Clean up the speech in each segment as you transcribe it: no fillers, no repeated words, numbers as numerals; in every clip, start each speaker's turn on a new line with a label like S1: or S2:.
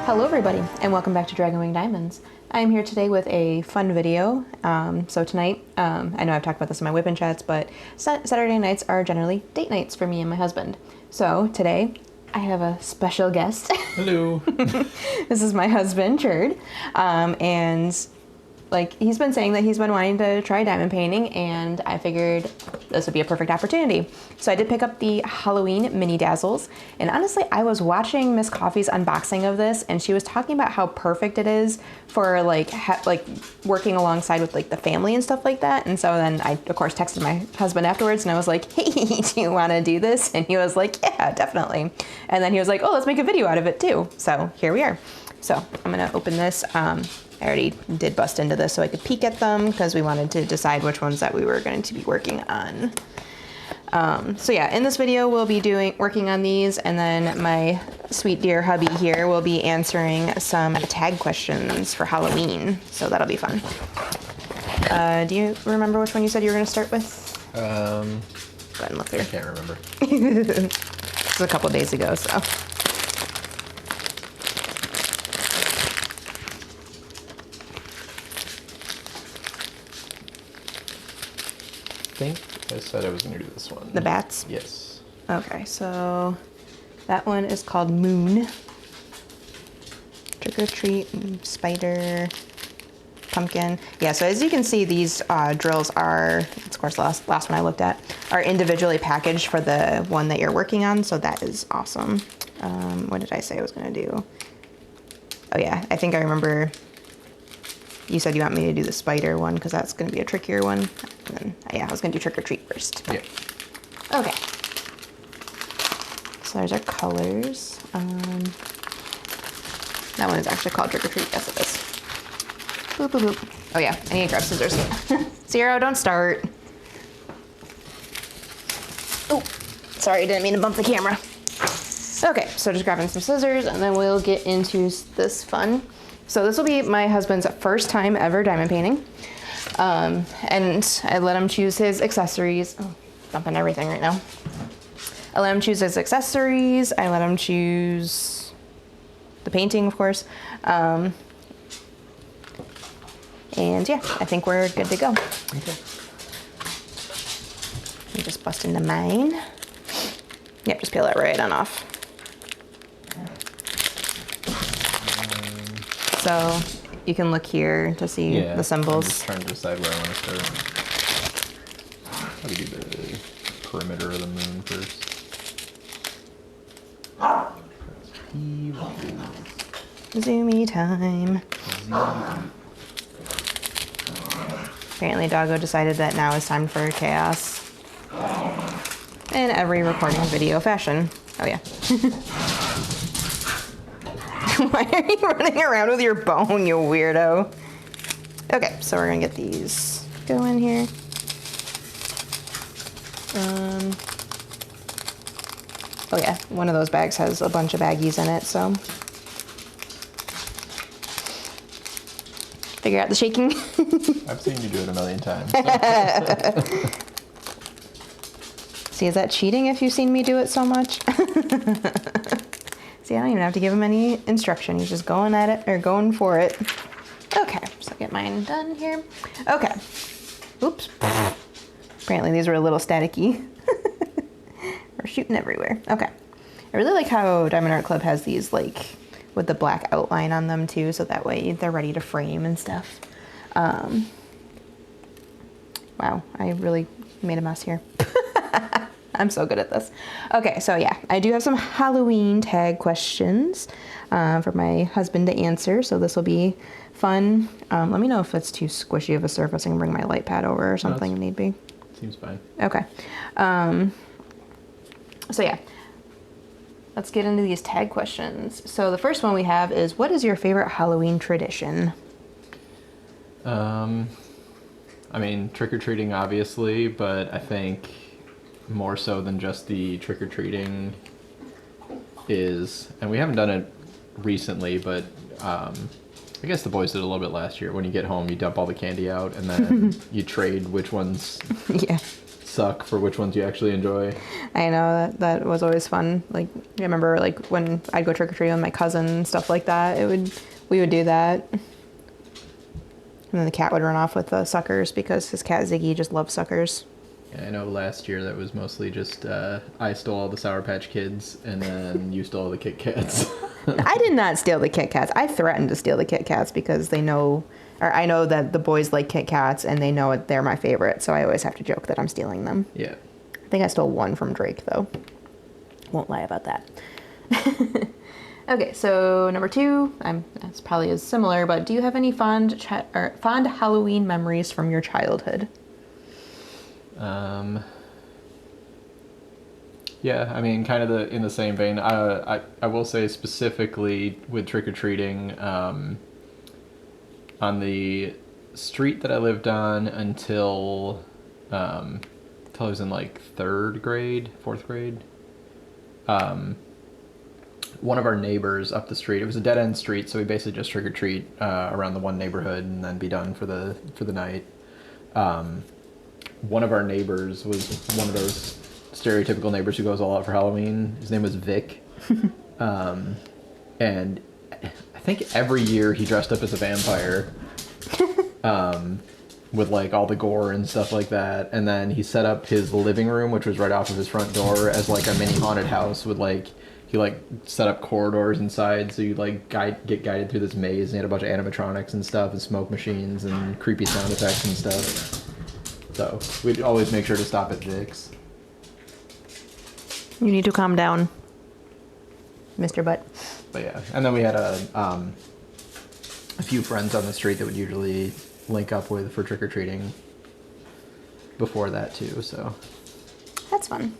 S1: Hello everybody, and welcome back to Dragonwing Diamonds. I'm here today with a fun video. So tonight, I know I've talked about this in my whip-in chats, but Saturday nights are generally date nights for me and my husband. So today, I have a special guest.
S2: Hello.
S1: This is my husband, Cherd, and like he's been saying that he's been wanting to try diamond painting, and I figured this would be a perfect opportunity. So I did pick up the Halloween mini dazzles, and honestly I was watching Miss Coffee's unboxing of this, and she was talking about how perfect it is for like working alongside with like the family and stuff like that. And so then I of course texted my husband afterwards, and I was like, hey, do you want to do this? And he was like, yeah, definitely. And then he was like, oh, let's make a video out of it too. So here we are. So I'm gonna open this. I already did bust into this so I could peek at them because we wanted to decide which ones that we were going to be working on. So yeah, in this video we'll be working on these, and then my sweet dear hubby here will be answering some tag questions for Halloween. So that'll be fun. Do you remember which one you said you were going to start with? Go ahead and look there.
S2: I can't remember.
S1: This was a couple days ago, so.
S2: I think I said I was going to do this one.
S1: The bats?
S2: Yes.
S1: Okay, so that one is called Moon. Trick or Treat, Spider, Pumpkin. Yeah, so as you can see, these drills are, of course, the last one I looked at, are individually packaged for the one that you're working on, so that is awesome. What did I say I was going to do? Oh yeah, I think I remember you said you want me to do the spider one because that's going to be a trickier one. And then, yeah, I was going to do Trick or Treat first.
S2: Yeah.
S1: Okay. So there's our colors. That one is actually called Trick or Treat. Yes, it is. Boop, boop, boop. Oh yeah, I need to grab scissors. Zero, don't start. Oh, sorry, I didn't mean to bump the camera. Okay, so just grabbing some scissors, and then we'll get into this fun. So this will be my husband's first time ever diamond painting. And I let him choose his accessories. Oh, dumping everything right now. I let him choose his accessories. I let him choose the painting, of course. And yeah, I think we're good to go.
S2: Okay.
S1: Let me just bust into mine. Yep, just peel that right on off. So you can look here to see the symbols.
S2: I'm just trying to decide where I want to start. How do we do the perimeter of the moon first?
S1: Zoomy time. Apparently Doggo decided that now is time for chaos. In every recording video fashion. Oh yeah. Why are you running around with your bone, you weirdo? Okay, so we're gonna get these going here. Oh yeah, one of those bags has a bunch of baggies in it, so. Figure out the shaking.
S2: I've seen you do it a million times.
S1: See, is that cheating if you've seen me do it so much? See, I don't even have to give him any instruction. He's just going at it, or going for it. Okay, so get mine done here. Okay. Oops. Apparently these were a little staticky. We're shooting everywhere. Okay. I really like how Diamond Art Club has these, like, with the black outline on them, too, so that way they're ready to frame and stuff. Wow, I really made a mess here. I'm so good at this. Okay, so yeah, I do have some Halloween tag questions for my husband to answer, so this will be fun. Let me know if it's too squishy of a surface. I can bring my light pad over or something if need be.
S2: Seems fine.
S1: Okay. So yeah, let's get into these tag questions. So the first one we have is, what is your favorite Halloween tradition?
S2: I mean, trick-or-treating, obviously, but I think more so than just the trick-or-treating is, and we haven't done it recently, but I guess the boys did a little bit last year. When you get home, you dump all the candy out, and then you trade which ones
S1: Yeah.
S2: suck for which ones you actually enjoy.
S1: I know that was always fun. Like I remember like when I'd go trick or treating with my cousin and stuff like that. We would do that. And then the cat would run off with the suckers because his cat Ziggy just loves suckers.
S2: Yeah, I know last year that was mostly just I stole all the Sour Patch Kids and then you stole all the Kit Kats.
S1: I did not steal the Kit Kats. I threatened to steal the Kit Kats because they know, or I know that the boys like Kit Kats and they know they're my favorite. So I always have to joke that I'm stealing them.
S2: Yeah.
S1: I think I stole one from Drake though. Won't lie about that. Okay, so number 2, that's probably is similar, but do you have any fond Halloween memories from your childhood?
S2: Yeah, I mean, kind of in the same vein. I will say specifically with trick or treating, on the street that I lived on until I was in like 4th grade. One of our neighbors up the street. It was a dead end street, so we basically just trick or treat around the one neighborhood and then be done for the night. One of our neighbors was one of those stereotypical neighbors who goes all out for Halloween. His name was Vic, and I think every year he dressed up as a vampire, with like all the gore and stuff like that. And then he set up his living room, which was right off of his front door, as like a mini haunted house with like. He like set up corridors inside, so you like get guided through this maze. And he had a bunch of animatronics and stuff, and smoke machines and creepy sound effects and stuff. So we'd always make sure to stop at Vic's.
S1: You need to calm down, Mr. Butt.
S2: But yeah, and then we had a few friends on the street that would usually link up with for trick or treating. Before that too, so
S1: That's fun.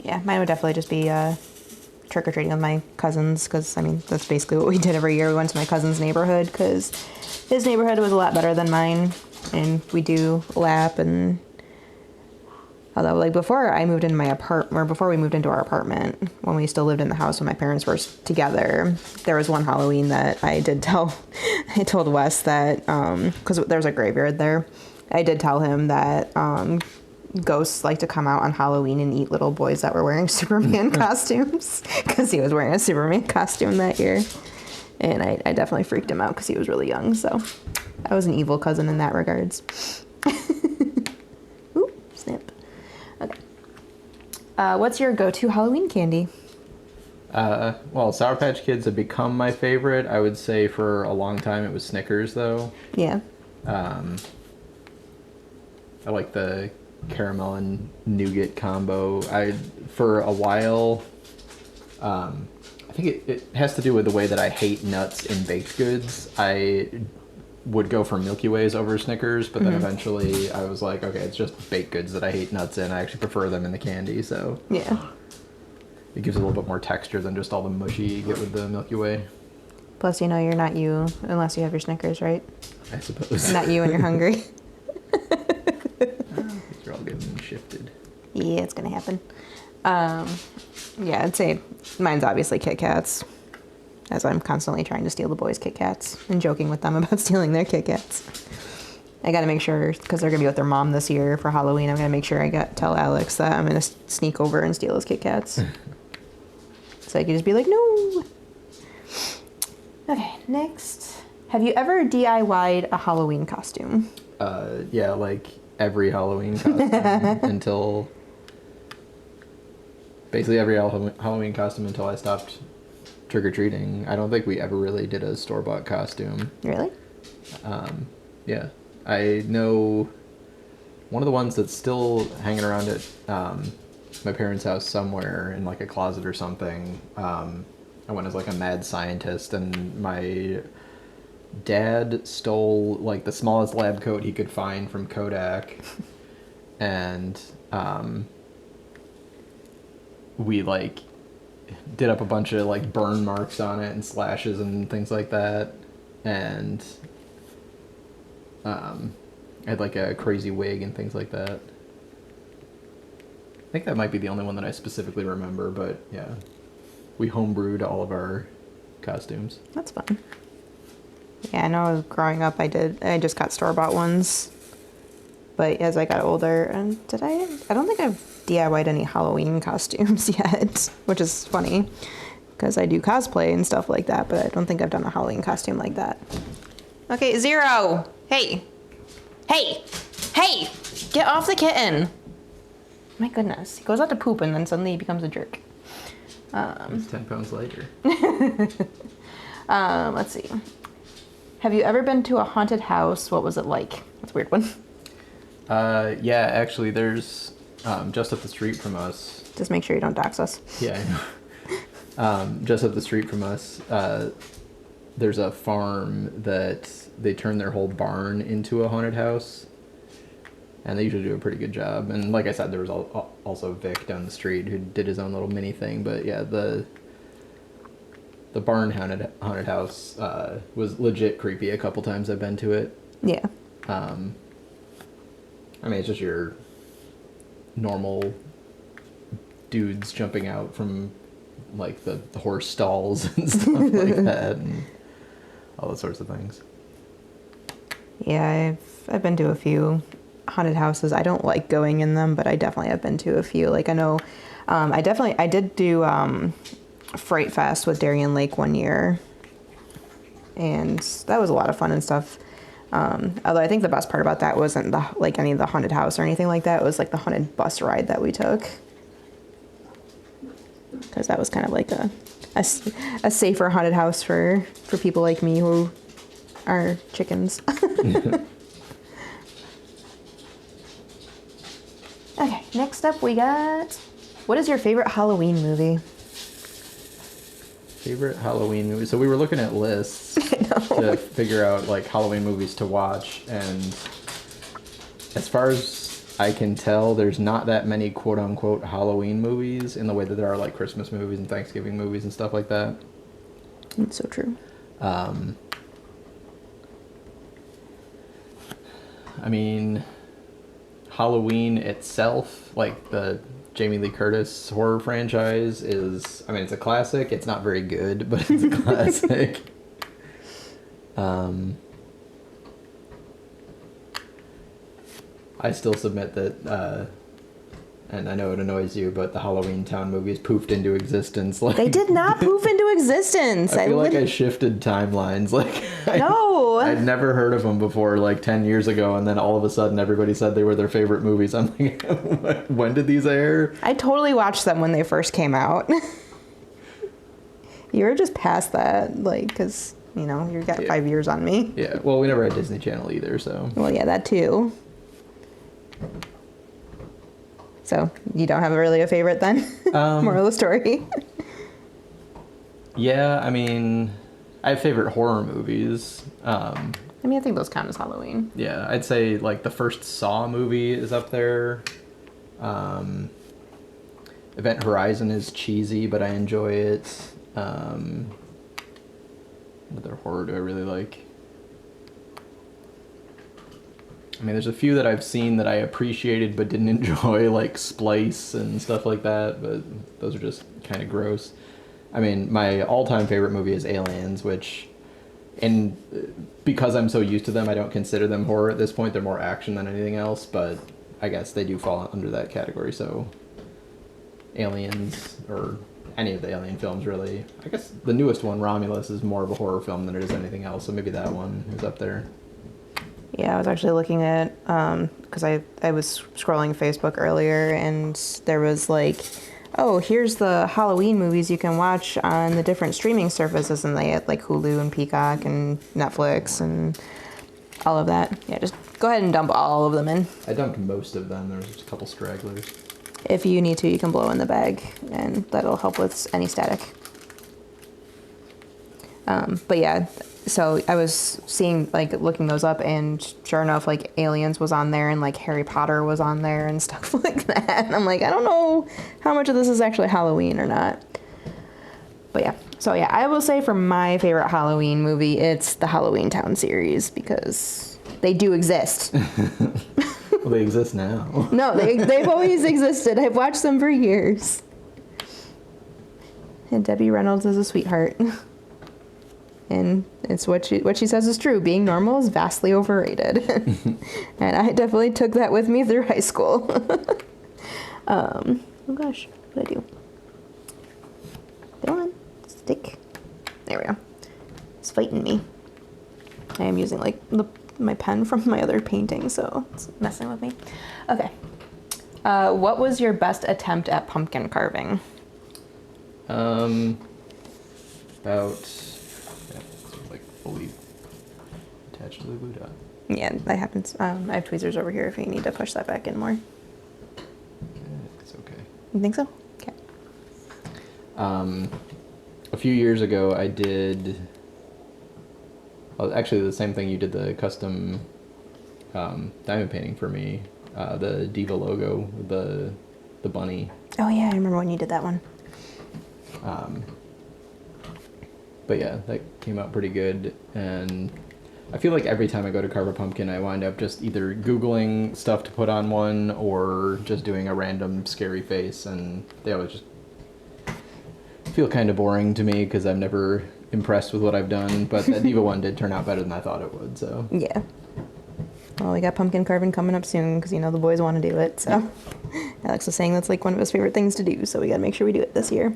S1: Yeah, mine would definitely just be trick-or-treating with my cousins, because, I mean, that's basically what we did every year. We went to my cousin's neighborhood, because his neighborhood was a lot better than mine, and we do lap, and... Although, like, before I moved into my apartment, or before we moved into our apartment, when we still lived in the house when my parents were together, there was one Halloween that I did tell... I told Wes that, because there's a graveyard there, I did tell him that... ghosts like to come out on Halloween and eat little boys that were wearing Superman costumes, because he was wearing a Superman costume that year, and I definitely freaked him out because he was really young. So I was an evil cousin in that regards. Ooh, snap. Okay. What's your go-to Halloween candy?
S2: Well, Sour Patch Kids have become my favorite. I would say for a long time it was Snickers though.
S1: Yeah.
S2: I like the caramel and nougat combo. For a while, I think it has to do with the way that I hate nuts in baked goods. I would go for Milky Ways over Snickers, but then eventually I was like, okay, it's just baked goods that I hate nuts in. I actually prefer them in the candy, so
S1: Yeah.
S2: it gives it a little bit more texture than just all the mushy you get with the Milky Way,
S1: Plus, you know you're not you unless you have your Snickers, right?
S2: I suppose.
S1: Not you when you're hungry.
S2: They're all getting shifted.
S1: Yeah, it's gonna happen. Yeah, I'd say mine's obviously Kit Kats, as I'm constantly trying to steal the boys' Kit Kats and joking with them about stealing their Kit Kats. I gotta make sure, because they're gonna be with their mom this year for Halloween, I'm gonna make sure tell Alex that I'm gonna sneak over and steal his Kit Kats. So I could just be like, no. Okay, next. Have you ever DIY'd a Halloween costume?
S2: Yeah, like every Halloween costume until basically every Halloween costume until I stopped trick-or-treating. I don't think we ever really did a store-bought costume.
S1: Really?
S2: Yeah. I know one of the ones that's still hanging around at my parents' house somewhere in like a closet or something. I went as like a mad scientist, and my dad stole like the smallest lab coat he could find from Kodak, and we like did up a bunch of like burn marks on it and slashes and things like that, and I had like a crazy wig and things like that. I think that might be the only one that I specifically remember, but yeah, we homebrewed all of our costumes.
S1: That's fun. Yeah, I know growing up I just got store-bought ones. But as I got older, and I don't think I've DIY'd any Halloween costumes yet, which is funny because I do cosplay and stuff like that, but I don't think I've done a Halloween costume like that. Okay, Zero. Hey. Hey. Hey. Get off the kitten. My goodness. He goes out to poop and then suddenly he becomes a jerk.
S2: It's 10 pounds lighter.
S1: Let's see. Have you ever been to a haunted house? What was it like? That's a weird one.
S2: Yeah, actually, there's just up the street from us.
S1: Just make sure you don't dox us.
S2: Yeah, I know. Just up the street from us, there's a farm that they turn their whole barn into a haunted house. And they usually do a pretty good job. And like I said, there was also Vic down the street who did his own little mini thing. But yeah, the barn haunted house was legit creepy a couple times I've been to it.
S1: Yeah.
S2: I mean, it's just your normal dudes jumping out from like the horse stalls and stuff like that, and all those sorts of things.
S1: Yeah, I've been to a few haunted houses. I don't like going in them, but I definitely have been to a few. Like I know, I did do Fright Fest with Darien Lake one year, and that was a lot of fun and stuff. Although I think the best part about that wasn't any of the haunted house or anything like that. It was like the haunted bus ride that we took, because that was kind of like a safer haunted house for people like me who are chickens. Okay, next up we got, what is your favorite Halloween movie?
S2: Favorite Halloween movie? So we were looking at lists to figure out like Halloween movies to watch, and as far as I can tell, there's not that many quote unquote Halloween movies in the way that there are like Christmas movies and Thanksgiving movies and stuff like that.
S1: That's so true.
S2: I mean, Halloween itself, like the Jamie Lee Curtis horror franchise, is, I mean, it's a classic. It's not very good, but it's a classic. I still submit that, and I know it annoys you, but the Halloween Town movies poofed into existence. Like,
S1: They did not poof into existence.
S2: I feel like I shifted timelines. Like,
S1: No.
S2: I'd never heard of them before, like 10 years ago, and then all of a sudden everybody said they were their favorite movies. I'm like, when did these air?
S1: I totally watched them when they first came out. You were just past that, like, because, you know, you got 5 years on me.
S2: Yeah, well, we never had Disney Channel either, so.
S1: Well, yeah, that too. So, you don't have really a favorite then? Moral of the story.
S2: Yeah, I mean, I have favorite horror movies.
S1: I mean, I think those count as Halloween.
S2: Yeah, I'd say, like, the first Saw movie is up there. Event Horizon is cheesy, but I enjoy it. What other horror do I really like? I mean, there's a few that I've seen that I appreciated but didn't enjoy, like Splice and stuff like that, but those are just kind of gross. I mean, my all-time favorite movie is Aliens, which, and because I'm so used to them, I don't consider them horror at this point. They're more action than anything else, but I guess they do fall under that category, so Aliens, or any of the Alien films, really. I guess the newest one, Romulus, is more of a horror film than it is anything else, so maybe that one is up there.
S1: Yeah, I was actually looking at, because I was scrolling Facebook earlier, and there was like, oh, here's the Halloween movies you can watch on the different streaming services, and they had like Hulu and Peacock and Netflix and all of that. Yeah, just go ahead and dump all of them in.
S2: I dumped most of them. There was just a couple stragglers.
S1: If you need to, you can blow in the bag, and that'll help with any static. But yeah, so I was seeing, like, looking those up, and sure enough, like, Aliens was on there, and like Harry Potter was on there and stuff like that. And I'm like, I don't know how much of this is actually Halloween or not. But yeah, so yeah, I will say for my favorite Halloween movie, it's the Halloween Town series, because they do exist.
S2: Well, they exist now.
S1: No, they've always existed. I've watched them for years. And Debbie Reynolds is a sweetheart. And it's what she says is true. Being normal is vastly overrated. And I definitely took that with me through high school. Oh gosh, what did I do? Come on, stick. There we go. It's fighting me. I am using like my pen from my other painting, so it's messing with me. Okay. What was your best attempt at pumpkin carving?
S2: About yeah, it's like fully attached to the glue dot.
S1: Yeah, that happens. I have tweezers over here if you need to push that back in more.
S2: It's okay.
S1: You think so? Okay.
S2: A few years ago, I did. Well, actually, the same thing you did the custom diamond painting for me. The Diva logo, the bunny.
S1: Oh yeah, I remember when you did that one.
S2: But yeah, that came out pretty good, and I feel like every time I go to carve a pumpkin, I wind up just either Googling stuff to put on one or just doing a random scary face, and they always just feel kind of boring to me because I'm never impressed with what I've done. But that Diva one did turn out better than I thought it would, so.
S1: Yeah. Well, we got pumpkin carving coming up soon because, the boys want to do it. So Alex was saying that's like one of his favorite things to do. So we got to make sure we do it this year.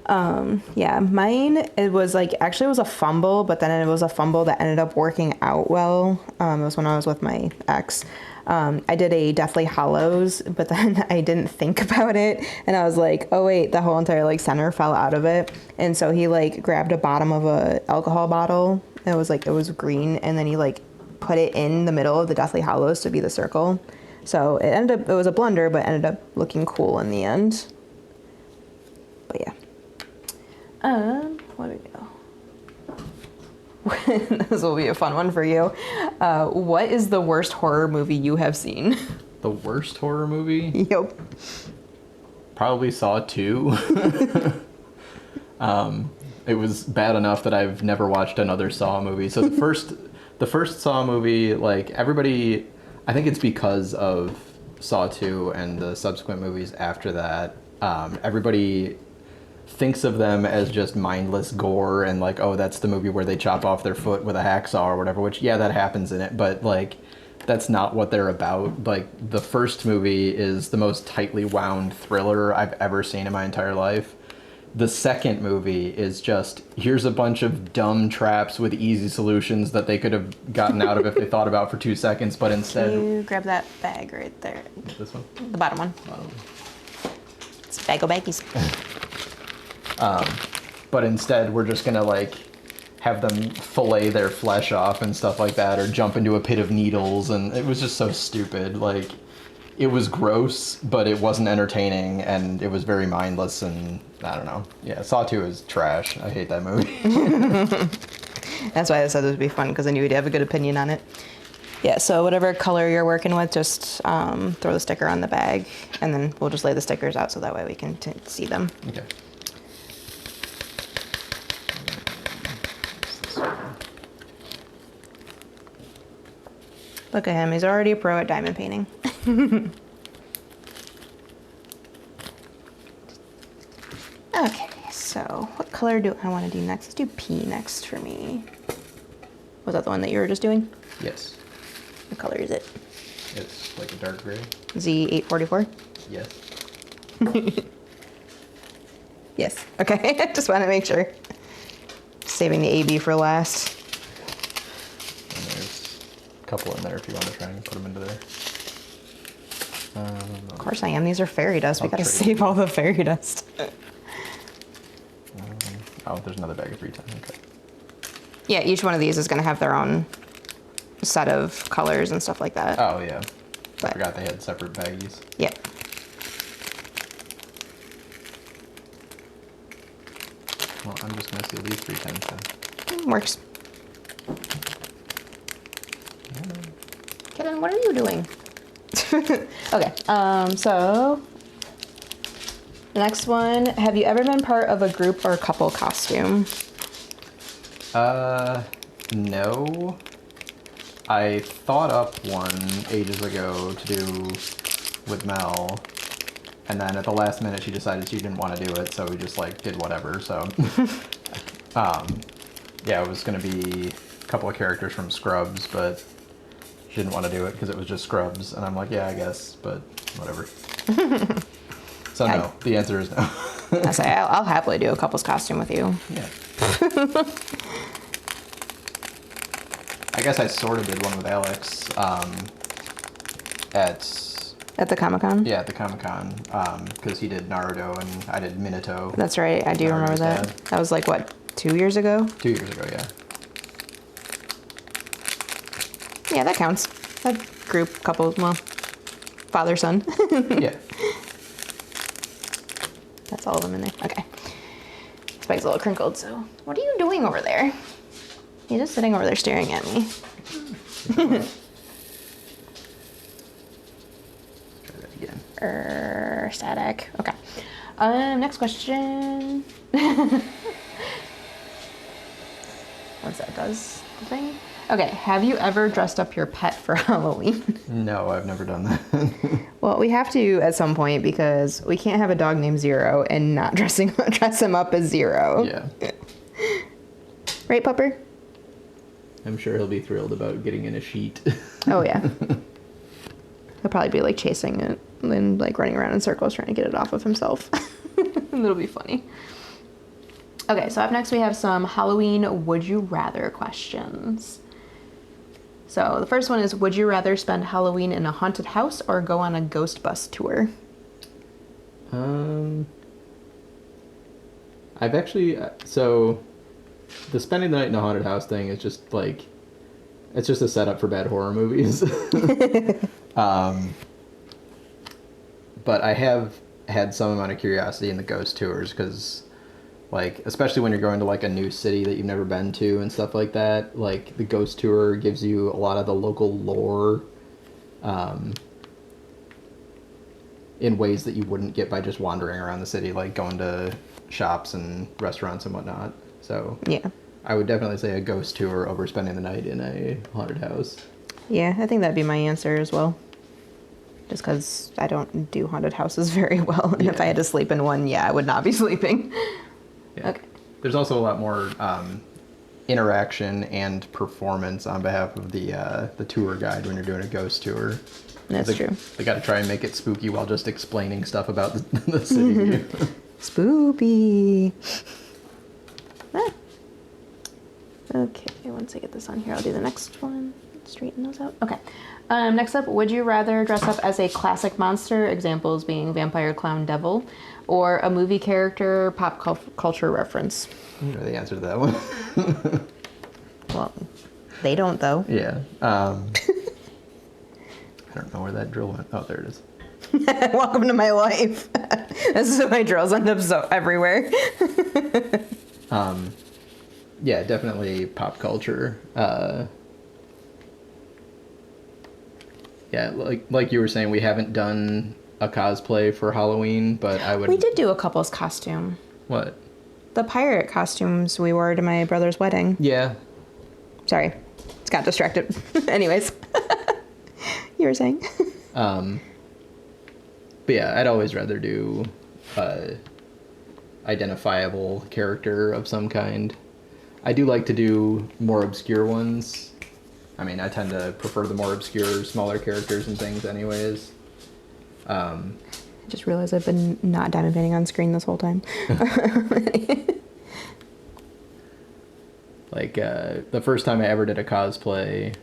S1: Yeah, mine, it was like, actually it was a fumble, but then it was a fumble that ended up working out well. It was when I was with my ex. I did a Deathly Hallows, but then I didn't think about it. And I was like, oh wait, the whole entire like center fell out of it. And so he like grabbed a bottom of a alcohol bottle. It was green. And then he like put it in the middle of the Deathly Hallows to be the circle. So it was a blunder, but ended up looking cool in the end. But yeah. What do we go? This will be a fun one for you. What is the worst horror movie you have seen?
S2: The worst horror movie?
S1: Yep.
S2: Probably Saw 2. It was bad enough that I've never watched another Saw movie. So the first Saw movie, like everybody, I think it's because of Saw 2 and the subsequent movies after that, everybody thinks of them as just mindless gore and like, oh, that's the movie where they chop off their foot with a hacksaw or whatever, which, yeah, that happens in it, but like, that's not what they're about. Like, the first movie is the most tightly wound thriller I've ever seen in my entire life. The second movie is just, here's a bunch of dumb traps with easy solutions that they could have gotten out of if they thought about for 2 seconds, but instead...
S1: Can you grab that bag right there?
S2: This one?
S1: The bottom one. It's bagel baggies.
S2: But instead, we're just gonna like have them fillet their flesh off and stuff like that, or jump into a pit of needles, and it was just so stupid. Like, it was gross, but it wasn't entertaining, and it was very mindless, and I don't know. Yeah, Saw 2 is trash. I hate that movie.
S1: That's why I said it would be fun, because I knew you'd have a good opinion on it. Yeah, so whatever color you're working with, just throw the sticker on the bag, and then we'll just lay the stickers out so that way we can see them.
S2: Okay.
S1: Look at him, he's already a pro at diamond painting. Okay, so what color do I want to do next? Let's do P next for me. Was that the one that you were just doing?
S2: Yes.
S1: What color is it?
S2: It's like a dark gray.
S1: Z844?
S2: Yes.
S1: Yes. Okay, I just want to make sure. Saving the AB for last.
S2: And there's a couple in there if you want to try and put them into there.
S1: Of course I am. These are fairy dust. We
S2: I'll
S1: gotta
S2: trade
S1: save
S2: you.
S1: all the fairy dust.
S2: Oh, there's another bag of 3 times. Okay.
S1: Yeah, each one of these is gonna have their own set of colors and stuff like that.
S2: Oh, yeah. I
S1: But-
S2: forgot they had separate baggies.
S1: Yeah.
S2: Well, I'm just going to seal these 3 times then.
S1: Works. Kitten, what are you doing? Okay, so the next one, have you ever been part of a group or couple costume?
S2: No. I thought up one ages ago to do with Mel, and then at the last minute she decided she didn't want to do it, so we just like did whatever, so. yeah, it was going to be a couple of characters from Scrubs, but she didn't want to do it because it was just Scrubs. And I'm like, yeah, I guess, but whatever. So no, the answer is no.
S1: I say I'll happily do a couple's costume with you.
S2: Yeah. I guess I sort of did one with Alex
S1: At the Comic-Con?
S2: at the Comic-Con because he did Naruto and I did Minato.
S1: That's right. I do remember
S2: Naruto's
S1: that.
S2: dad.
S1: That was like, what, 2 years ago?
S2: 2 years ago, yeah.
S1: Yeah, that counts. That group, couple, well, father, son.
S2: Yeah.
S1: That's all of them in there. Okay. Spike's a little crinkled, so what are you doing over there? You're just sitting over there staring at me.
S2: Try that again.
S1: Static. Okay. Next question. Once that does the thing. Okay, have you ever dressed up your pet for Halloween?
S2: No, I've never done that.
S1: Well, we have to at some point because we can't have a dog named Zero and not dress him up as Zero.
S2: Yeah.
S1: Right, Pupper?
S2: I'm sure he'll be thrilled about getting in a sheet.
S1: Oh, yeah. He'll probably be like chasing it and like running around in circles trying to get it off of himself. That'll be funny. Okay, so up next we have some Halloween would you rather questions. So the first one is, would you rather spend Halloween in a haunted house or go on a ghost bus tour?
S2: I've actually, so the spending the night in a haunted house thing is just like, it's just a setup for bad horror movies. But I have had some amount of curiosity in the ghost tours because, like, especially when you're going to like a new city that you've never been to and stuff like that, like the ghost tour gives you a lot of the local lore in ways that you wouldn't get by just wandering around the city, like going to shops and restaurants and whatnot. So
S1: Yeah.
S2: I would definitely say a ghost tour over spending the night in a haunted house.
S1: Yeah, I think that'd be my answer as well. Just because I don't do haunted houses very well. And if
S2: Yeah.
S1: I had to sleep in one, yeah, I would not be sleeping.
S2: Yeah.
S1: Okay.
S2: There's also a lot more interaction and performance on behalf of the tour guide when you're doing a ghost tour.
S1: That's true.
S2: They got to try and make it spooky while just explaining stuff about the city.
S1: Spoopy. Ah. Okay, once I get this on here, I'll do the next one. Straighten those out. Okay. Next up, would you rather dress up as a classic monster, examples being vampire, clown, devil, or a movie character, pop culture reference?
S2: I know the answer to that one.
S1: Well, they don't, though.
S2: Yeah. I don't know where that drill went. Oh, there it is.
S1: Welcome to my life. This is my drills end up so everywhere.
S2: Yeah, definitely pop culture. Yeah, like you were saying, we haven't done a cosplay for Halloween, but I would.
S1: We did do a couple's costume.
S2: What?
S1: The pirate costumes we wore to my brother's wedding.
S2: Yeah.
S1: Sorry, it's got distracted. Anyways, you were saying?
S2: But yeah, I'd always rather do identifiable character of some kind. I do like to do more obscure ones. I mean, I tend to prefer the more obscure, smaller characters and things anyways.
S1: I just realized I've been not diamond painting on screen this whole time.
S2: Like, the first time I ever did a cosplay,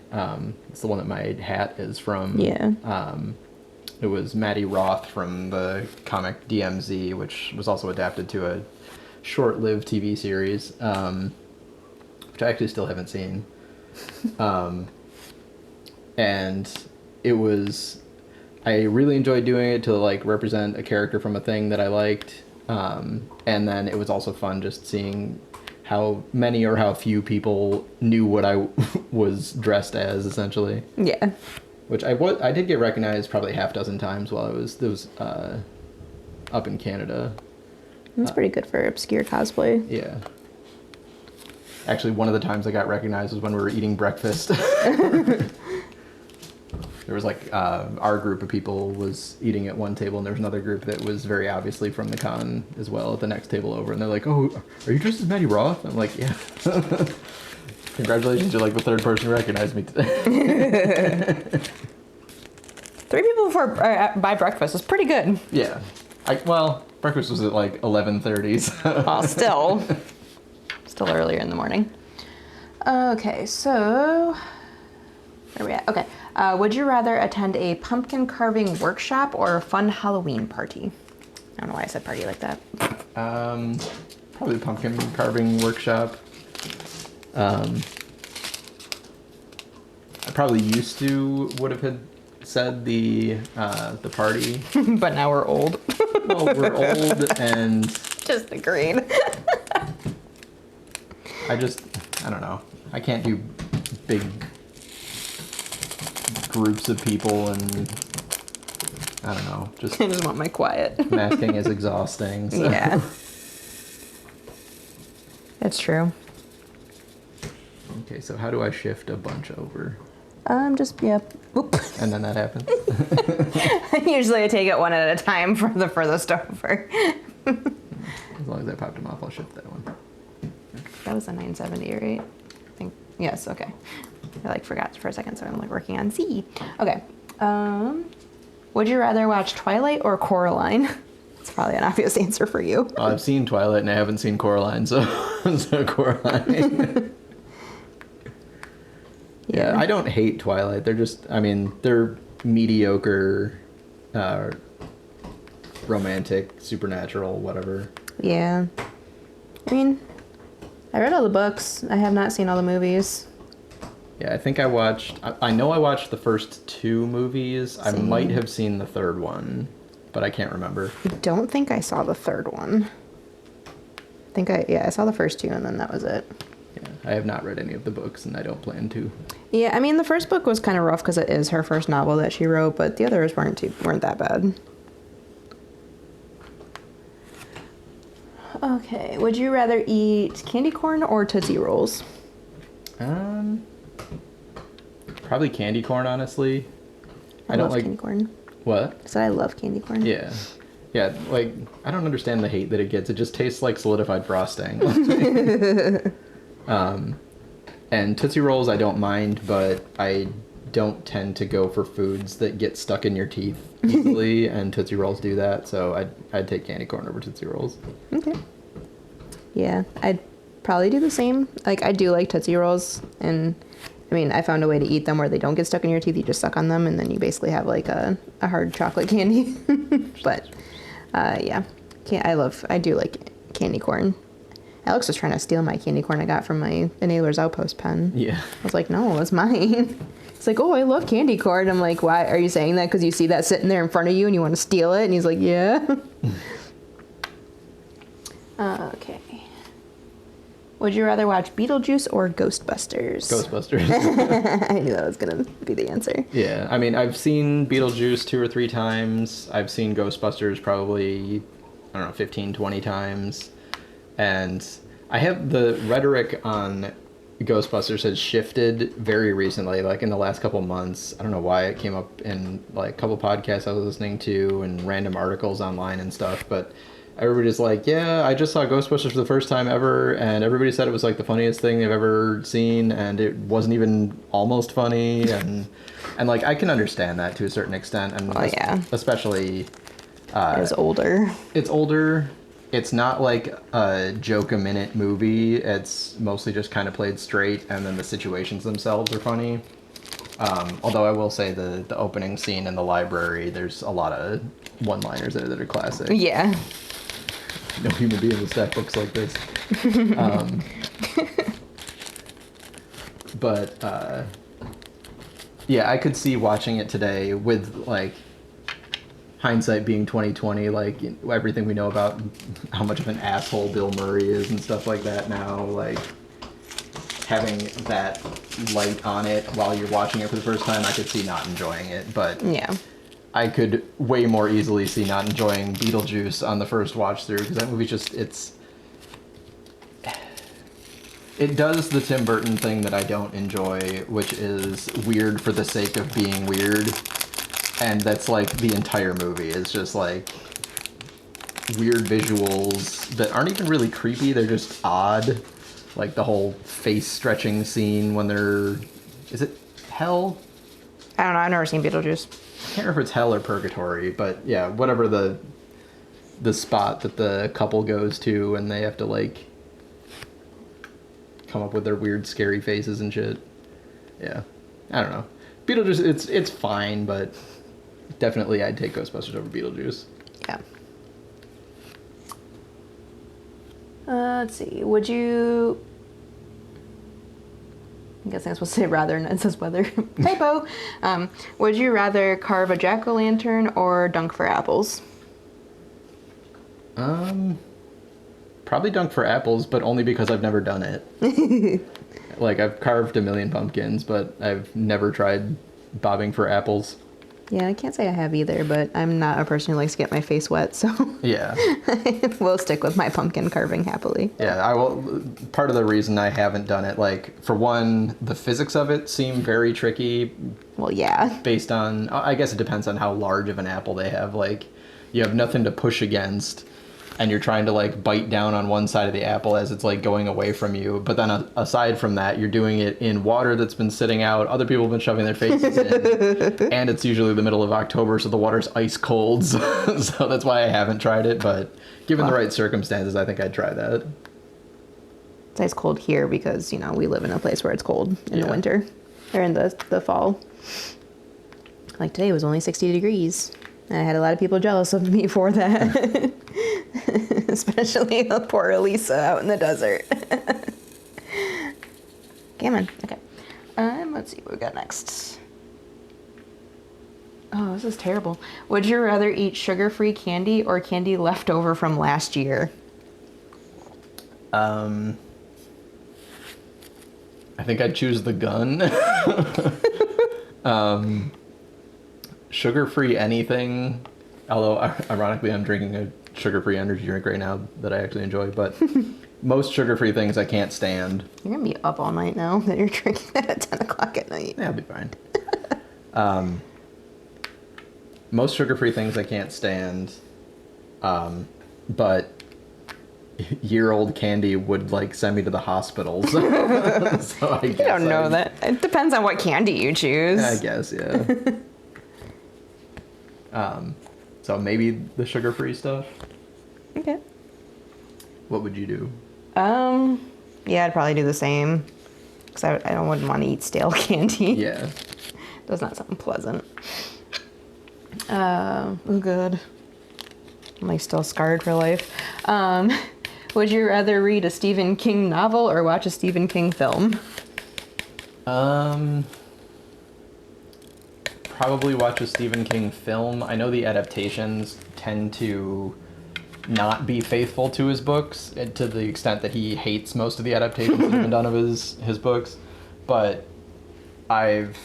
S2: it's the one that my hat is from.
S1: Yeah.
S2: It was Maddie Roth from the comic DMZ, which was also adapted to a short-lived TV series, which I actually still haven't seen. And it was, I really enjoyed doing it to like represent a character from a thing that I liked. And then it was also fun just seeing how many or how few people knew what I was dressed as, essentially.
S1: Yeah.
S2: Which I did get recognized probably half dozen times while I was up in Canada.
S1: That's pretty good for obscure cosplay.
S2: Yeah. Actually, one of the times I got recognized was when we were eating breakfast. there was like our group of people was eating at one table, and there was another group that was very obviously from the con as well at the next table over, and they're like, "Oh, are you dressed as Maddie Roth?" I'm like, "Yeah." Congratulations, you're like the third person who recognized me today.
S1: 3 people for by breakfast is pretty good.
S2: Yeah. Well, breakfast was at like 11:30. So.
S1: Well, still earlier in the morning. Okay, so where are we at? Okay, would you rather attend a pumpkin carving workshop or a fun Halloween party? I don't know why I said party like that.
S2: Probably the pumpkin carving workshop. I probably would have said the party.
S1: But now we're old.
S2: Well, we're old and
S1: Just agreed.
S2: I don't know. I can't do big groups of people, and I don't know.
S1: I just want my quiet.
S2: Masking is exhausting. So.
S1: Yeah. It's true.
S2: Okay, so how do I shift a bunch over?
S1: Just, yeah. Oop.
S2: And then that happens?
S1: Usually I take it one at a time for the furthest over.
S2: As long as I popped them off, I'll shift that one.
S1: That was a 970, right? I think, yes, okay. I forgot for a second, so I'm working on C. Okay. Would you rather watch Twilight or Coraline? It's probably an obvious answer for you.
S2: Well, I've seen Twilight and I haven't seen Coraline, so Coraline. Yeah, I don't hate Twilight. They're mediocre, romantic, supernatural, whatever.
S1: Yeah. I read all the books. I have not seen all the movies.
S2: Yeah, I think I know I watched the first 2 movies. I might have seen the third one, but I can't remember.
S1: I don't think I saw the third one. I saw the first 2 and then that was it.
S2: Yeah, I have not read any of the books and I don't plan to.
S1: Yeah, the first book was kind of rough because it is her first novel that she wrote, but the others weren't that bad. Okay, would you rather eat candy corn or Tootsie Rolls?
S2: Probably candy corn, honestly.
S1: I love candy corn.
S2: What?
S1: I said I love candy corn.
S2: Yeah. Yeah, I don't understand the hate that it gets. It just tastes like solidified frosting. And Tootsie Rolls I don't mind, but I don't tend to go for foods that get stuck in your teeth easily, and Tootsie Rolls do that, so I'd take candy corn over Tootsie Rolls.
S1: Okay. Yeah, I'd probably do the same. I do like Tootsie Rolls, and I found a way to eat them where they don't get stuck in your teeth. You just suck on them, and then you basically have a hard chocolate candy. But yeah, I do like candy corn. Alex was trying to steal my candy corn I got from my Enabler's Outpost pen.
S2: Yeah.
S1: I was like, no, it's mine. It's like, oh, I love candy corn. I'm like, why are you saying that? Because you see that sitting there in front of you and you want to steal it? And he's like, yeah. Okay. Would you rather watch Beetlejuice or Ghostbusters?
S2: Ghostbusters.
S1: I knew that was going to be the answer.
S2: Yeah, I've seen Beetlejuice 2 or 3 times. I've seen Ghostbusters probably, 15, 20 times. And I have the rhetoric on Ghostbusters has shifted very recently, in the last couple months. I don't know why it came up in a couple podcasts I was listening to and random articles online and stuff, but everybody's like, yeah, I just saw Ghostbusters for the first time ever, and everybody said it was the funniest thing they've ever seen, and it wasn't even almost funny, and I can understand that to a certain extent, and
S1: yeah.
S2: Especially
S1: It's older.
S2: It's older. It's not like a joke-a-minute movie. It's mostly just kind of played straight, and then the situations themselves are funny. Although I will say the opening scene in the library, there's a lot of one-liners there that are classic.
S1: Yeah.
S2: No human being will stack books like this. But yeah, I could see watching it today with hindsight being 2020, everything we know about how much of an asshole Bill Murray is and stuff like that now, having that light on it while you're watching it for the first time, I could see not enjoying it, but
S1: Yeah.
S2: I could way more easily see not enjoying Beetlejuice on the first watch through, because that movie It does the Tim Burton thing that I don't enjoy, which is weird for the sake of being weird. And that's like the entire movie. It's just like weird visuals that aren't even really creepy. They're just odd. Like the whole face stretching scene when they're... Is it hell?
S1: I don't know. I've never seen Beetlejuice.
S2: I can't remember if it's hell or purgatory, but yeah, whatever the spot that the couple goes to and they have to like come up with their weird scary faces and shit. Yeah. I don't know. Beetlejuice, it's fine, but definitely I'd take Ghostbusters over Beetlejuice.
S1: Yeah. Let's see. Would you... I'm guessing I'm supposed to say rather, and it says whether. Typo. Would you rather carve a jack-o'-lantern or dunk for apples?
S2: Probably dunk for apples, but only because I've never done it. Like, I've carved a million pumpkins, but I've never tried bobbing for apples.
S1: Yeah, I can't say I have either, but I'm not a person who likes to get my face wet, so
S2: Yeah.
S1: we'll stick with my pumpkin carving happily.
S2: Yeah, I will. Part of the reason I haven't done it, like, for one, the physics of it seem very tricky
S1: Well, yeah.
S2: based on, I guess it depends on how large of an apple they have. Like, you have nothing to push against, and you're trying to, like, bite down on one side of the apple as it's, like, going away from you. But then aside from that, you're doing it in water that's been sitting out, other people have been shoving their faces in, and it's usually the middle of October, so the water's ice cold. So that's why I haven't tried it, but given the right circumstances, I think I'd try that.
S1: It's ice cold here because, you know, we live in a place where it's cold in the
S2: Yeah.
S1: winter, or in the fall. Like today was only 60 degrees. And I had a lot of people jealous of me for that. Especially the poor Elisa out in the desert. Gammon. Okay. Let's see what we got next. Oh, this is terrible. Would you rather eat sugar-free candy or candy left over from last year?
S2: I think I'd choose the gun. Sugar-free anything, although ironically I'm drinking a sugar-free energy drink right now that I actually enjoy, but most sugar-free things I can't stand.
S1: You're going to be up all night now that you're drinking that at 10 o'clock at night.
S2: Yeah, I'll be fine. Most sugar-free things I can't stand, but year-old candy would like send me to the hospital. So I guess
S1: I don't know that. It depends on what candy you choose.
S2: I guess, yeah. So maybe the sugar-free stuff.
S1: Okay.
S2: What would you do?
S1: Yeah, I'd probably do the same. Because I wouldn't want to eat stale candy.
S2: Yeah.
S1: Does not sound pleasant. Oh, good. I'm like still scarred for life. Would you rather read a Stephen King novel or watch a Stephen King film?
S2: Probably watch a Stephen King film. I know the adaptations tend to not be faithful to his books, to the extent that he hates most of the adaptations that have been done of his books. But I've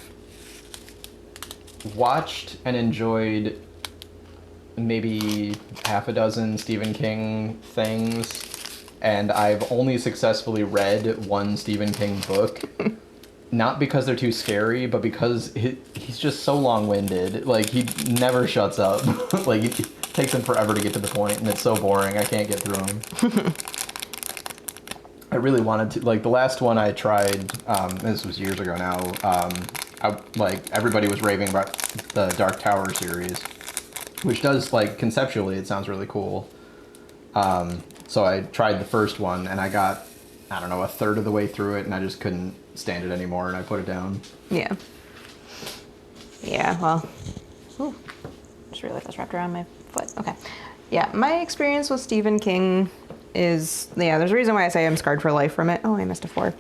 S2: watched and enjoyed maybe half a dozen Stephen King things, and I've only successfully read one Stephen King book. Not because they're too scary, but because he's just so long-winded. Like, he never shuts up. Like, it takes him forever to get to the point, and it's so boring, I can't get through him. I really wanted to, like, the last one I tried, this was years ago now, everybody was raving about the Dark Tower series, which does, like, conceptually, it sounds really cool. So I tried the first one, and I got, I don't know, a third of the way through it, and I just couldn't stand it anymore, and I put it down.
S1: Yeah. Yeah, well. Ooh, just realized that's wrapped around my foot. Okay. Yeah, my experience with Stephen King is, yeah, there's a reason why I say I'm scarred for life from it. Oh, I missed a 4.
S2: Do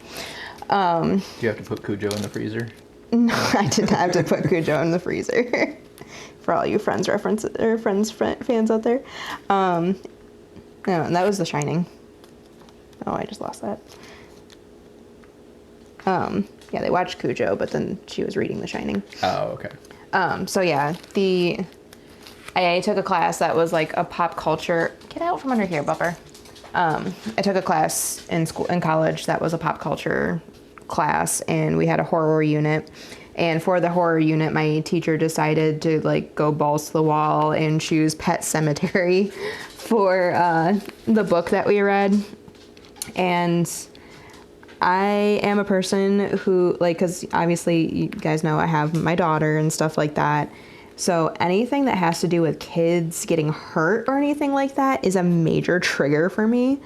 S2: you have to put Cujo in the freezer?
S1: No, I did not have to put Cujo in the freezer. For all you Friends references or fans out there. No, and that was The Shining. Oh, I just lost that. Yeah, they watched Cujo, but then she was reading The Shining.
S2: Oh, okay.
S1: So yeah, I took a class that was like a pop culture. Get out from under here, Buffer. I took a class in college that was a pop culture class, and we had a horror unit. And for the horror unit, my teacher decided to like go balls to the wall and choose Pet Cemetery for the book that we read. And I am a person who, like, because obviously you guys know I have my daughter and stuff like that. So anything that has to do with kids getting hurt or anything like that is a major trigger for me.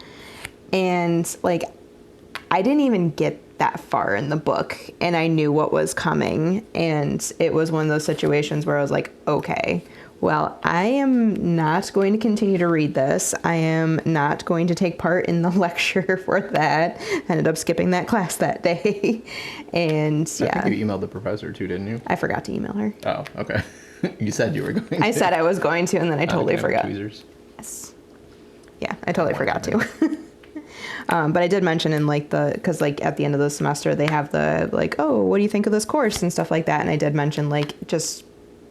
S1: And like, I didn't even get that far in the book, and I knew what was coming. And it was one of those situations where I was like, okay, well, I am not going to continue to read this. I am not going to take part in the lecture for that. I ended up skipping that class that day. And yeah.
S2: I think you emailed the professor too, didn't you?
S1: I forgot to email her.
S2: Oh, okay. You said you were going to.
S1: I said I was going to, and then I totally
S2: Can have
S1: forgot.
S2: tweezers?
S1: Yes. Yeah, I totally forgot to. But I did mention in like because like at the end of the semester they have the like, oh, what do you think of this course and stuff like that. And I did mention like, just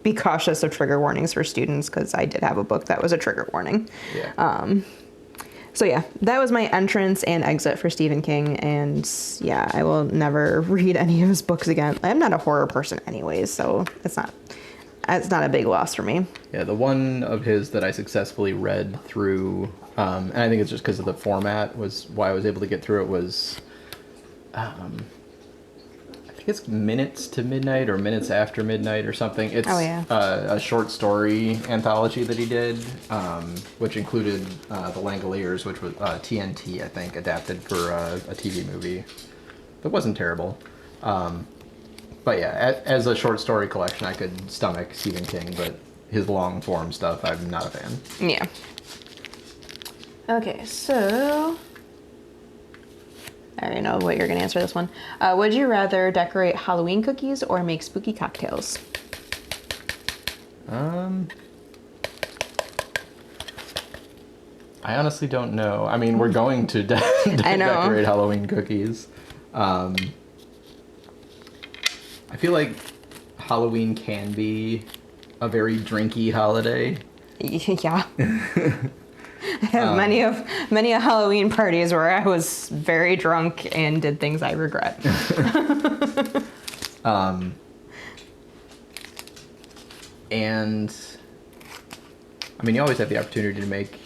S1: be cautious of trigger warnings for students, because I did have a book that was a trigger warning.
S2: Yeah.
S1: So yeah, that was my entrance and exit for Stephen King. And yeah, I will never read any of his books again. I'm not a horror person anyways, so it's not a big loss for me.
S2: Yeah, the one of his that I successfully read through, and I think it's just because of the format was why I was able to get through it, was, I think it's Minutes to Midnight or Minutes After Midnight or something. It's
S1: Oh, yeah.
S2: A short story anthology that he did, which included The Langoliers, which was TNT, I think, adapted for a TV movie. That wasn't terrible. But yeah, as a short story collection, I could stomach Stephen King, but his long form stuff, I'm not a fan.
S1: Yeah. Okay, so I already know what you're gonna answer this one. Would you rather decorate Halloween cookies or make spooky cocktails?
S2: I honestly don't know. I mean, we're going to
S1: I know.
S2: decorate Halloween cookies. I feel like Halloween can be a very drinky holiday.
S1: Yeah. I have many a Halloween parties where I was very drunk and did things I regret.
S2: And I mean, you always have the opportunity to make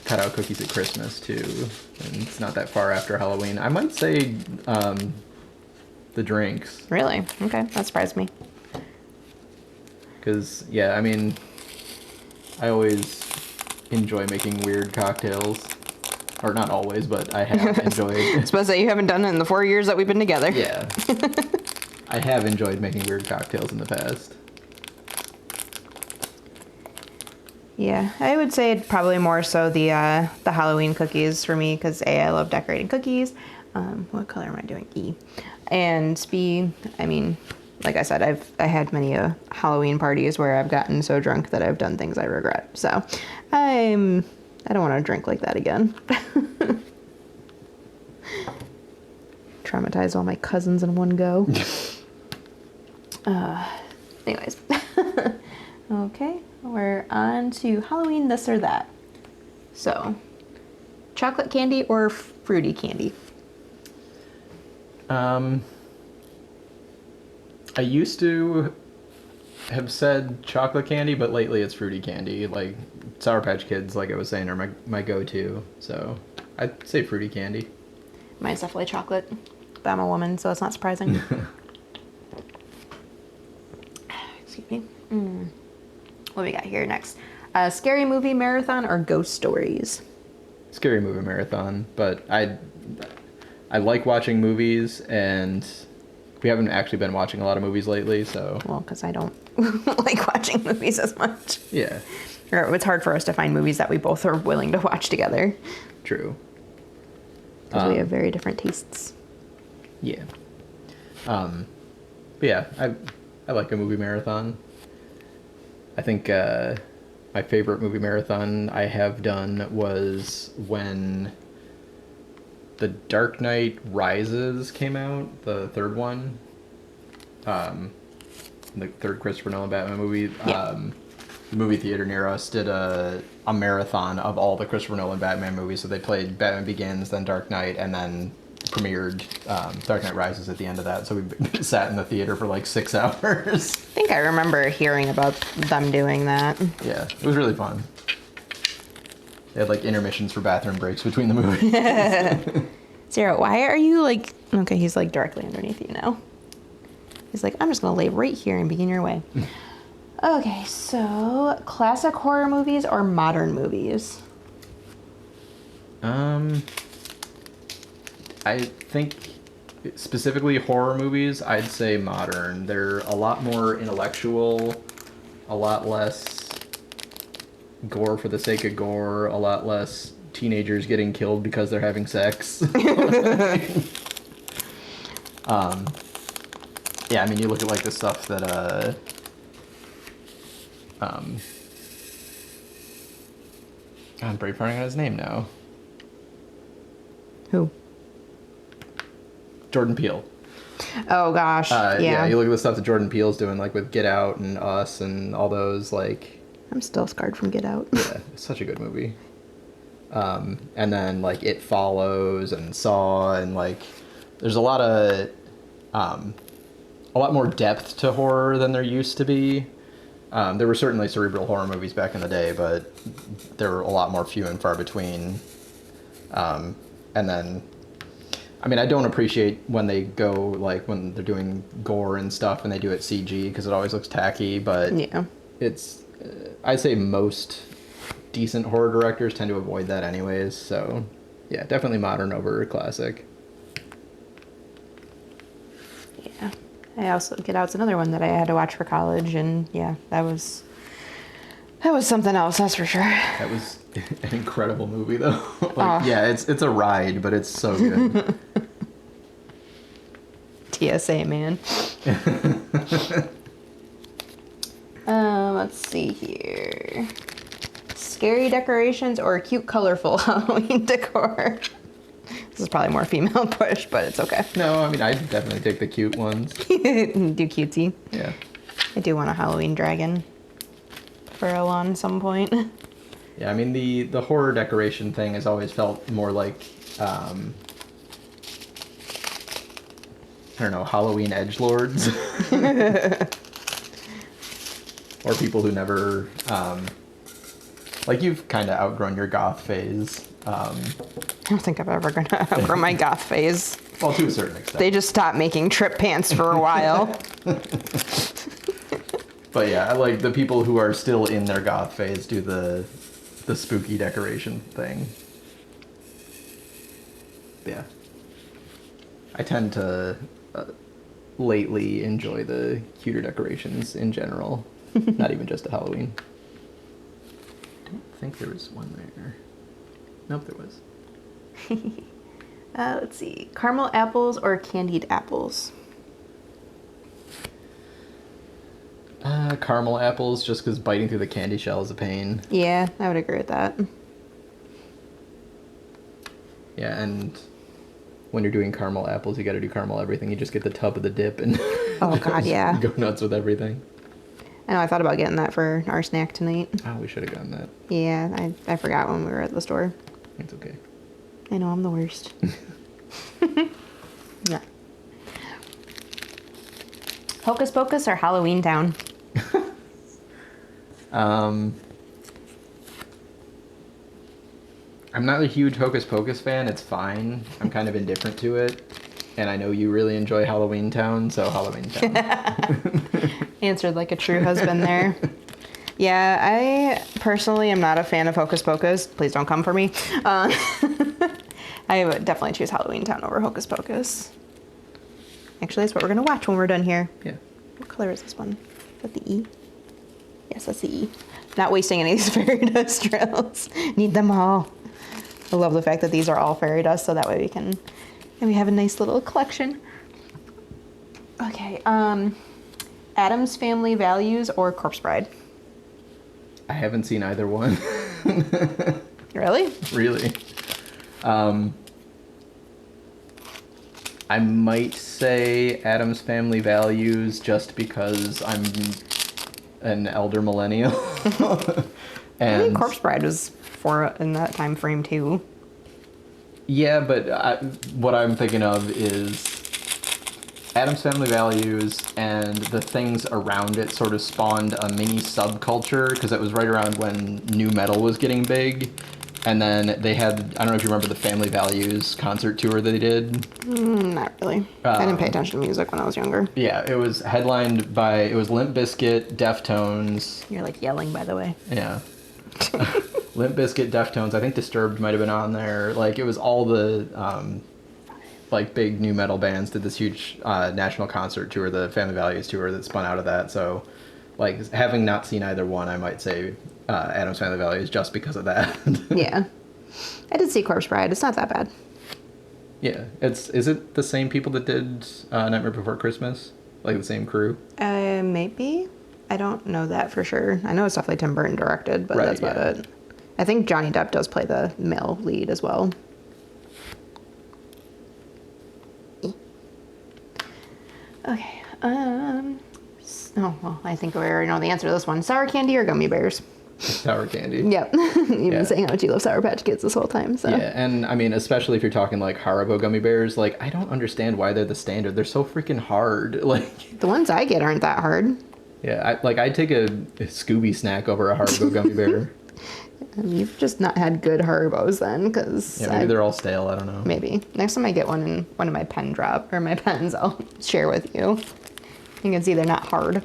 S2: cutout cookies at Christmas too, and it's not that far after Halloween. I might say the drinks.
S1: Really? Okay, that surprised me.
S2: Because, yeah, I mean, I always enjoy making weird cocktails. Or not always, but I have enjoyed.
S1: I suppose that you haven't done it in the 4 years that we've been together.
S2: Yeah. I have enjoyed making weird cocktails in the past.
S1: Yeah, I would say probably more so the Halloween cookies for me, because A, I love decorating cookies. What color am I doing? E. And B, I mean, like I said, I had many Halloween parties where I've gotten so drunk that I've done things I regret. So I don't want to drink like that again. Traumatize all my cousins in one go. Anyways. Okay, we're on to Halloween this or that. So, chocolate candy or fruity candy?
S2: I used to have said chocolate candy, but lately it's fruity candy. Like, Sour Patch Kids, like I was saying, are my go-to. So, I'd say fruity candy.
S1: Mine's definitely chocolate, but I'm a woman, so it's not surprising. Excuse me. What do we got here next? Scary movie marathon or ghost stories?
S2: Scary movie marathon, but I like watching movies, and we haven't actually been watching a lot of movies lately, so...
S1: Well, because I don't like watching movies as much.
S2: Yeah.
S1: Or it's hard for us to find movies that we both are willing to watch together.
S2: True.
S1: Because we have very different tastes.
S2: Yeah. But yeah, I like a movie marathon. I think my favorite movie marathon I have done was when The Dark Knight Rises came out, the third one. The third Christopher Nolan Batman movie.
S1: Yeah.
S2: the movie theater near us did a marathon of all the Christopher Nolan Batman movies. So they played Batman Begins, then Dark Knight, and then premiered Dark Knight Rises at the end of that. So we sat in the theater for like 6 hours.
S1: I think I remember hearing about them doing that.
S2: Yeah, it was really fun. They had like intermissions for bathroom breaks between the movies.
S1: Zero, why are you like... Okay, he's like directly underneath you now. He's like, I'm just gonna lay right here and be in your way. Okay, so classic horror movies or modern movies?
S2: I think specifically horror movies, I'd say modern. They're a lot more intellectual, a lot less gore for the sake of gore, a lot less teenagers getting killed because they're having sex. Yeah, I mean, you look at like the stuff that I'm brainfarting on his name now.
S1: Who?
S2: Jordan Peele.
S1: Oh gosh,
S2: Yeah, you look at the stuff that Jordan Peele's doing, like with Get Out and Us and all those, like...
S1: I'm still scarred from Get Out.
S2: Yeah, it's such a good movie. And then, like, It Follows and Saw, and, like, there's a lot more depth to horror than there used to be. There were certainly cerebral horror movies back in the day, but there were a lot more few and far between. And then, I mean, I don't appreciate when they go, like, when they're doing gore and stuff and they do it CG, because it always looks tacky, but
S1: Yeah.
S2: it's, I'd say most decent horror directors tend to avoid that anyways, so yeah, definitely modern over classic.
S1: Yeah. I also Get Out's another one that I had to watch for college, and yeah, that was something else, that's for sure.
S2: That was an incredible movie, though. Like, yeah, it's a ride, but it's so good.
S1: TSA, man. Let's see here. Scary decorations or cute, colorful Halloween decor? This is probably more female push, but it's okay.
S2: No, I mean, I'd definitely take the cute ones.
S1: Do cutesy.
S2: Yeah.
S1: I do want a Halloween dragon for a lawn at some point.
S2: Yeah, I mean, the horror decoration thing has always felt more like, I don't know, Halloween edgelords. Or people who never, like, you've kind of outgrown your goth phase.
S1: I don't think I'm ever going to outgrow my goth phase.
S2: Well, to a certain extent.
S1: They just stopped making trip pants for a while.
S2: But yeah, like, the people who are still in their goth phase do the spooky decoration thing. Yeah. I tend to lately enjoy the cuter decorations in general. Not even just at Halloween. I don't think there was one there. Nope, there was.
S1: Let's see. Caramel apples or candied apples?
S2: Caramel apples, just because biting through the candy shell is a pain.
S1: Yeah, I would agree with that.
S2: Yeah, and when you're doing caramel apples, you gotta do caramel everything. You just get the tub of the dip and
S1: Oh god, yeah.
S2: go nuts with everything.
S1: I know, I thought about getting that for our snack tonight.
S2: Oh, we should have gotten that.
S1: Yeah, I forgot when we were at the store.
S2: It's okay.
S1: I know, I'm the worst. Yeah. Hocus Pocus or Halloween Town?
S2: I'm not a huge Hocus Pocus fan. It's fine. I'm kind of indifferent to it. And I know you really enjoy Halloween Town, so Halloween Town.
S1: Answered like a true husband there. Yeah, I personally am not a fan of Hocus Pocus. Please don't come for me. I would definitely choose Halloween Town over Hocus Pocus. Actually, that's what we're going to watch when we're done here.
S2: Yeah.
S1: What color is this one? Is that the E? Yes, that's the E. Not wasting any of these fairy dust trails. Need them all. I love the fact that these are all fairy dust, so that way we can... And we have a nice little collection. Okay, Addams Family Values or Corpse Bride?
S2: I haven't seen either one.
S1: Really?
S2: Really. I might say Addams Family Values just because I'm an elder millennial.
S1: I
S2: And
S1: think Corpse Bride was in that time frame too.
S2: yeah, but what I'm thinking of is Adam's Family Values and the things around it sort of spawned a mini subculture because it was right around when new metal was getting big. And then they had, I don't know if you remember the Family Values concert tour that they did.
S1: Not really. I didn't pay attention to music when I was younger.
S2: Yeah, it was headlined by, it was Limp Bizkit, Deftones.
S1: You're like yelling, by the way.
S2: Yeah. Limp Bizkit, Deftones. I think Disturbed might have been on there. Like, it was all the, like, big new metal bands did this huge national concert tour, the Family Values tour that spun out of that. So, like, having not seen either one, I might say Adam's Family Values just because of that.
S1: Yeah. I did see Corpse Bride. It's not that bad.
S2: Yeah. Is it the same people that did Nightmare Before Christmas? Like, the same crew?
S1: Maybe. I don't know that for sure. I know it's definitely Tim Burton directed, but
S2: Right,
S1: that's about
S2: yeah.
S1: it. I think Johnny Depp does play the male lead as well. Okay. Oh, well, I think we already know the answer to this one. Sour candy or gummy bears?
S2: Sour candy.
S1: Yep. You've
S2: Yeah.
S1: been saying how much you love Sour Patch Kids this whole time, so.
S2: Yeah, and I mean, especially if you're talking like Haribo gummy bears, like I don't understand why they're the standard. They're so freaking hard. Like,
S1: The ones I get aren't that hard.
S2: yeah, I'd take a Scooby snack over a Haribo gummy bear.
S1: You've just not had good Haribos then, because
S2: Yeah, maybe they're all stale. I don't know.
S1: maybe next time I get one in one of my my pens, I'll share with you. You can see they're not hard.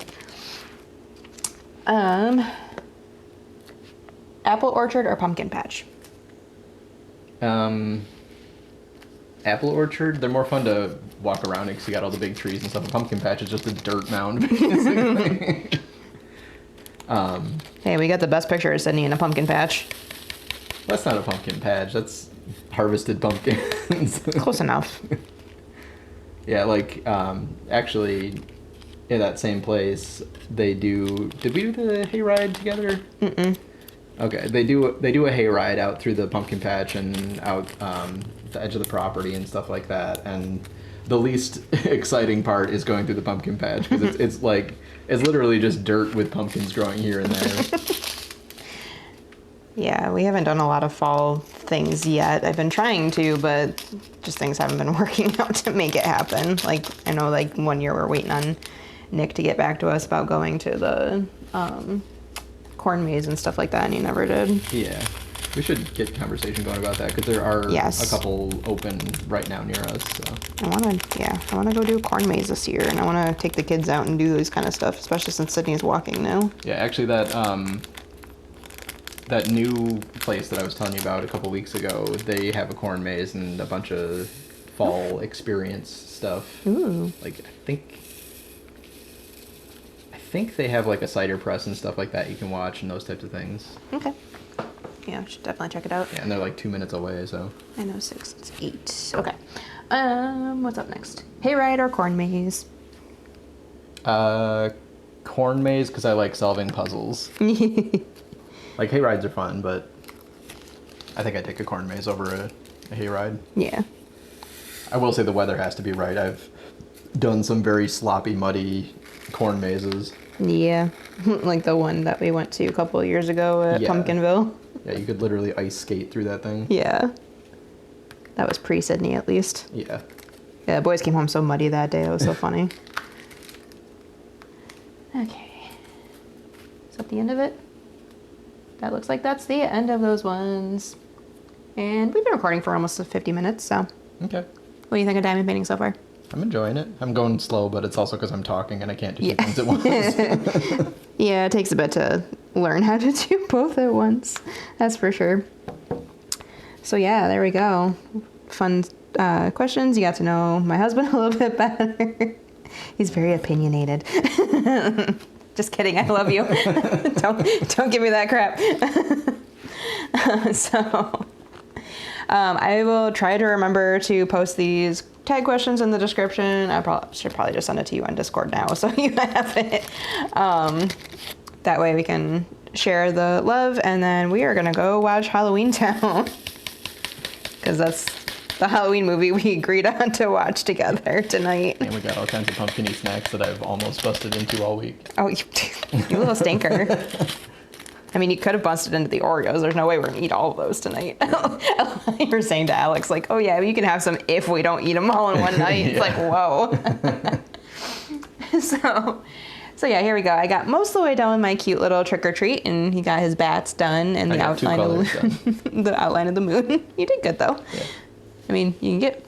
S1: Apple orchard or pumpkin patch?
S2: Apple orchard, they're more fun to walk around because you got all the big trees and stuff. A pumpkin patch is just a dirt mound, basically.
S1: Hey, we got the best picture of Sydney in a pumpkin patch.
S2: That's not a pumpkin patch. That's harvested pumpkins.
S1: Close enough.
S2: Yeah, like actually, in that same place, they do. Did we do the hayride together? Mm-mm. Okay, they do a hayride out through the pumpkin patch and out the edge of the property and stuff like that. And the least exciting part is going through the pumpkin patch because it's like it's literally just dirt with pumpkins growing here and there.
S1: Yeah, we haven't done a lot of fall things yet. I've been trying to, but just things haven't been working out to make it happen. Like, I know, like, one year we're waiting on Nick to get back to us about going to the corn maze and stuff like that, and he never did.
S2: Yeah, we should get conversation going about that because there are
S1: Yes.
S2: a couple open right now near us. So.
S1: I want to go do a corn maze this year, and I want to take the kids out and do this kind of stuff, especially since Sydney's walking now.
S2: Yeah, actually, that new place that I was telling you about a couple weeks ago, they have a corn maze and a bunch of fall experience stuff.
S1: Ooh.
S2: Like I think they have like a cider press and stuff like that you can watch and those types of things.
S1: Okay. Yeah, I should definitely check it out.
S2: Yeah, and they're like 2 minutes away, so.
S1: I know 6, it's 8. Okay. What's up next? Hayride or corn maze?
S2: Corn maze because I like solving puzzles. Like hayrides are fun, but I think I'd take a corn maze over a hayride.
S1: Yeah.
S2: I will say the weather has to be right. I've done some very sloppy, muddy corn mazes.
S1: Yeah. Like the one that we went to a couple of years ago at
S2: Yeah.
S1: Pumpkinville.
S2: Yeah, you could literally ice skate through that thing.
S1: Yeah. That was pre-Sydney at least.
S2: Yeah.
S1: Yeah, the boys came home so muddy that day. It was so funny. Okay. Is that the end of it? That looks like that's the end of those ones. And we've been recording for almost 50 minutes, so
S2: Okay.
S1: what do you think of diamond painting so far?
S2: I'm enjoying it. I'm going slow, but it's also because I'm talking and I can't do two
S1: Yeah.
S2: things at once.
S1: Yeah, it takes a bit to learn how to do both at once. That's for sure. So yeah, there we go. Fun questions. You got to know my husband a little bit better. He's very opinionated. Just kidding. I love you. don't give me that crap. So I will try to remember to post these tag questions in the description. I should probably just send it to you on Discord now so you have it. That way we can share the love, and then we are gonna go watch Halloween Town because that's the Halloween movie we agreed on to watch together tonight.
S2: And we got all kinds of pumpkin-y snacks that I've almost busted into all week.
S1: Oh, you little stinker. I mean, you could have busted into the Oreos. There's no way we're going to eat all of those tonight. You were saying to Alex, like, oh, yeah, you can have some if we don't eat them all in one night. It's like, whoa. So yeah, here we go. I got most of the way done with my cute little trick or treat, and he got his bats done and the outline of the outline of the moon. You did good though.
S2: Yeah.
S1: I mean, you get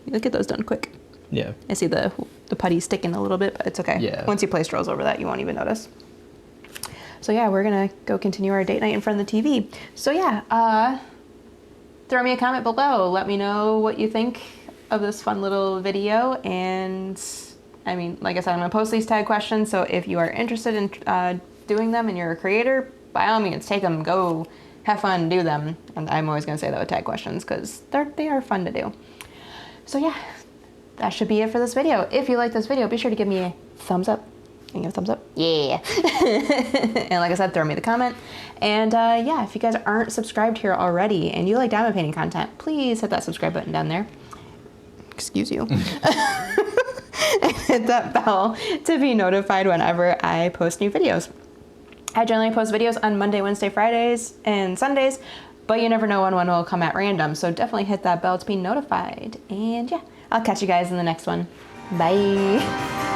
S1: those done quick.
S2: Yeah.
S1: I see the putty sticking a little bit, but it's okay.
S2: Yeah.
S1: Once you place rolls over that, you won't even notice. So yeah, we're gonna go continue our date night in front of the TV. So yeah, throw me a comment below. Let me know what you think of this fun little video. And I mean, like I said, I'm gonna post these tag questions. So if you are interested in doing them and you're a creator, by all means, take them. Go have fun, do them. And I'm always gonna say that with tag questions because they are fun to do. So yeah, that should be it for this video. If you like this video, be sure to give me a thumbs up. Can you give a thumbs up? Yeah. And like I said, throw me the comment. And yeah, if you guys aren't subscribed here already and you like diamond painting content, please hit that subscribe button down there. Excuse you. And hit that bell to be notified whenever I post new videos. I generally post videos on Monday, Wednesday, Fridays, and Sundays, but you never know when one will come at random. So definitely hit that bell to be notified. And yeah, I'll catch you guys in the next one. Bye.